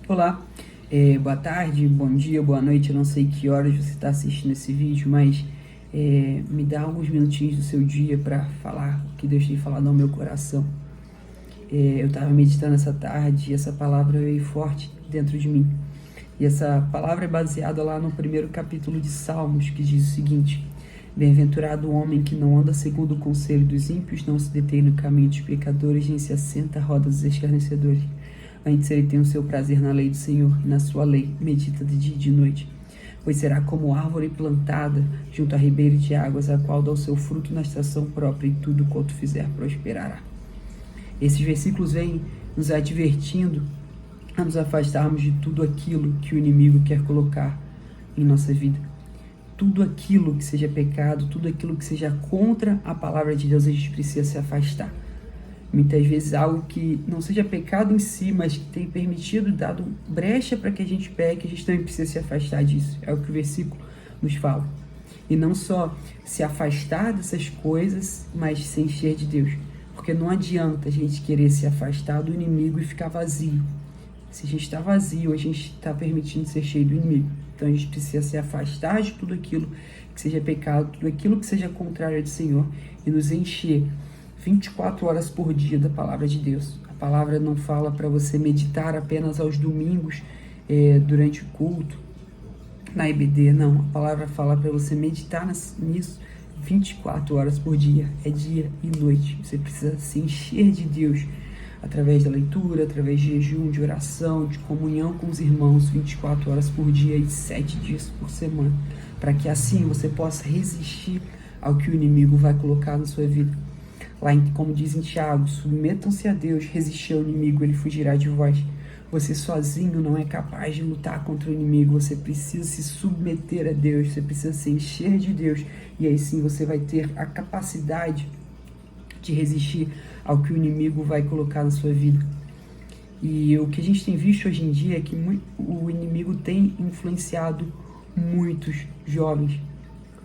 Olá, boa tarde, bom dia, boa noite, eu não sei que horas você está assistindo esse vídeo, mas me dá alguns minutinhos do seu dia para falar o que Deus tem falado ao meu coração. Eu estava meditando essa tarde e essa palavra veio forte dentro de mim. E essa palavra é baseada lá no primeiro capítulo de Salmos, que diz o seguinte: Bem-aventurado o homem que não anda segundo o conselho dos ímpios, não se detém no caminho dos pecadores, nem se assenta à roda dos escarnecedores. Antes ele tem o seu prazer na lei do Senhor, e na sua lei medita de dia e de noite. Pois será como árvore plantada junto a ribeiro de águas, a qual dá o seu fruto na estação própria, e tudo quanto fizer prosperará. Esses versículos vêm nos advertindo a nos afastarmos de tudo aquilo que o inimigo quer colocar em nossa vida. Tudo aquilo que seja pecado, tudo aquilo que seja contra a palavra de Deus, a gente precisa se afastar. Muitas vezes algo que não seja pecado em si, mas que tem permitido, dado brecha para que a gente peque, a gente também precisa se afastar disso. É o que o versículo nos fala. E não só se afastar dessas coisas, mas se encher de Deus. Porque não adianta a gente querer se afastar do inimigo e ficar vazio. Se a gente está vazio, a gente está permitindo ser cheio do inimigo. Então a gente precisa se afastar de tudo aquilo que seja pecado, tudo aquilo que seja contrário ao Senhor, e nos encher 24 horas por dia da palavra de Deus. A palavra não fala para você meditar apenas aos domingos, durante o culto, na EBD, não. A palavra fala para você meditar nisso 24 horas por dia. É dia e noite. Você precisa se encher de Deus através da leitura, através de jejum, de oração, de comunhão com os irmãos, 24 horas por dia e 7 dias por semana, para que assim você possa resistir ao que o inimigo vai colocar na sua vida. Lá, como diz em Tiago, submetam-se a Deus, resistir ao inimigo, ele fugirá de vós. Você sozinho não é capaz de lutar contra o inimigo, você precisa se submeter a Deus, você precisa se encher de Deus, e aí sim você vai ter a capacidade de resistir ao que o inimigo vai colocar na sua vida. E o que a gente tem visto hoje em dia é que o inimigo tem influenciado muitos jovens.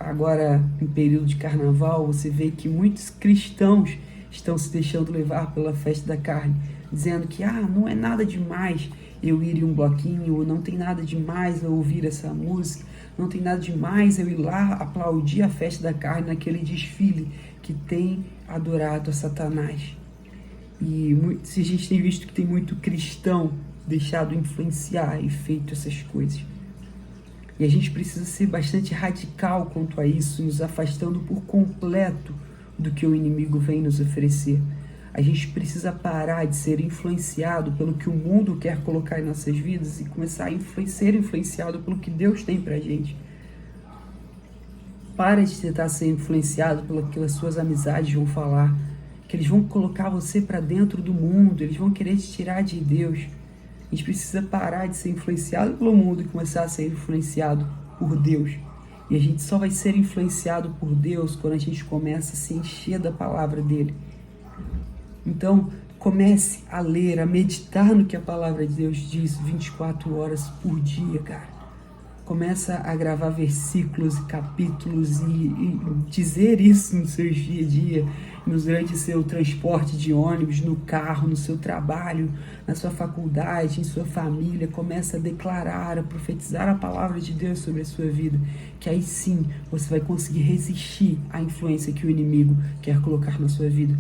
Agora, em período de carnaval, você vê que muitos cristãos estão se deixando levar pela festa da carne, dizendo que não é nada demais eu ir em um bloquinho, não tem nada demais eu ouvir essa música, não tem nada demais eu ir lá aplaudir a festa da carne naquele desfile que tem adorado a Satanás. E a gente tem visto que tem muito cristão deixado influenciar e feito essas coisas. E a gente precisa ser bastante radical quanto a isso, nos afastando por completo do que o inimigo vem nos oferecer. A gente precisa parar de ser influenciado pelo que o mundo quer colocar em nossas vidas e começar a ser influenciado pelo que Deus tem pra gente. Para de tentar ser influenciado pelo que as suas amizades vão falar, que eles vão colocar você para dentro do mundo, eles vão querer te tirar de Deus. A gente precisa parar de ser influenciado pelo mundo e começar a ser influenciado por Deus. E a gente só vai ser influenciado por Deus quando a gente começa a se encher da palavra dele. Então, comece a ler, a meditar no que a palavra de Deus diz 24 horas por dia, cara. Começa a gravar versículos e capítulos e dizer isso no seu dia a dia, durante o seu transporte de ônibus, no carro, no seu trabalho, na sua faculdade, em sua família. Começa a declarar, a profetizar a palavra de Deus sobre a sua vida, que aí sim você vai conseguir resistir à influência que o inimigo quer colocar na sua vida.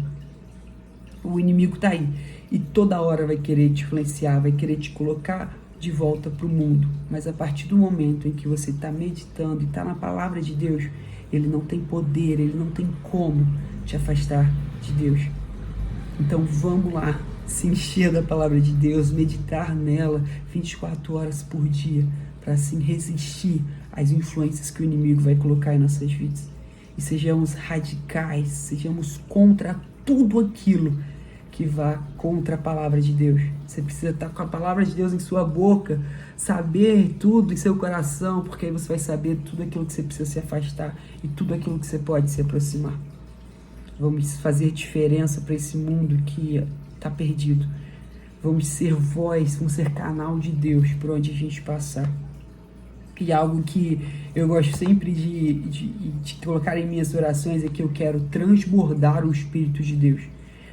O inimigo está aí e toda hora vai querer te influenciar, vai querer te colocar de volta para o mundo, mas a partir do momento em que você está meditando e está na palavra de Deus, ele não tem poder, ele não tem como te afastar de Deus. Então vamos lá, se encher da palavra de Deus, meditar nela 24 horas por dia, para assim resistir às influências que o inimigo vai colocar em nossas vidas. E sejamos radicais, sejamos contra tudo aquilo que vá contra a palavra de Deus. Você precisa estar com a palavra de Deus em sua boca, saber tudo em seu coração, porque aí você vai saber tudo aquilo que você precisa se afastar e tudo aquilo que você pode se aproximar. Vamos fazer diferença para esse mundo que está perdido. Vamos ser voz, vamos ser canal de Deus por onde a gente passar. E algo que eu gosto sempre de colocar em minhas orações é que eu quero transbordar o Espírito de Deus.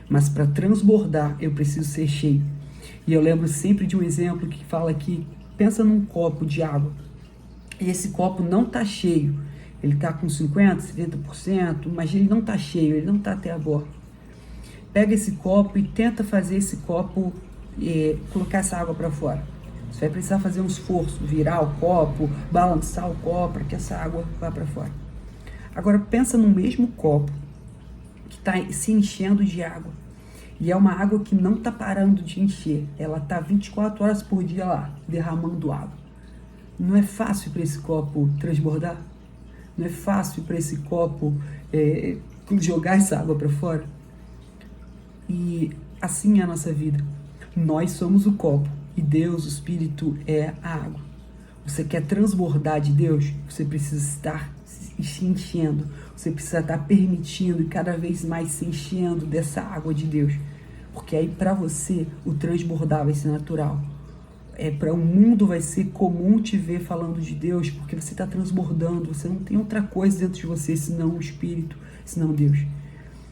Mas para transbordar, eu preciso ser cheio. E eu lembro sempre de um exemplo que fala que pensa num copo de água. E esse copo não está cheio. Ele está com 50%, 70%, mas ele não está cheio, ele não está até a borda. Pega esse copo e tenta fazer esse copo, colocar essa água para fora. Você vai precisar fazer um esforço, virar o copo, balançar o copo para que essa água vá para fora. Agora pensa no mesmo copo que está se enchendo de água. E é uma água que não está parando de encher. Ela está 24 horas por dia lá, derramando água. Não é fácil para esse copo transbordar? Não é fácil para esse copo jogar essa água para fora? E assim é a nossa vida. Nós somos o copo e Deus, o Espírito, é a água. Você quer transbordar de Deus? Você precisa estar se enchendo. Você precisa estar permitindo e cada vez mais se enchendo dessa água de Deus. Porque aí para você o transbordar vai ser natural. Para o mundo vai ser comum te ver falando de Deus, porque você está transbordando. Você não tem outra coisa dentro de você senão o Espírito, senão Deus.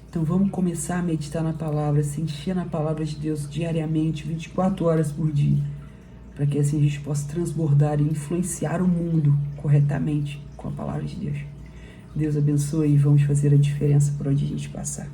Então vamos começar a meditar na palavra, se encher na palavra de Deus diariamente, 24 horas por dia, para que assim a gente possa transbordar e influenciar o mundo corretamente com a palavra de Deus. Deus abençoe e vamos fazer a diferença por onde a gente passar.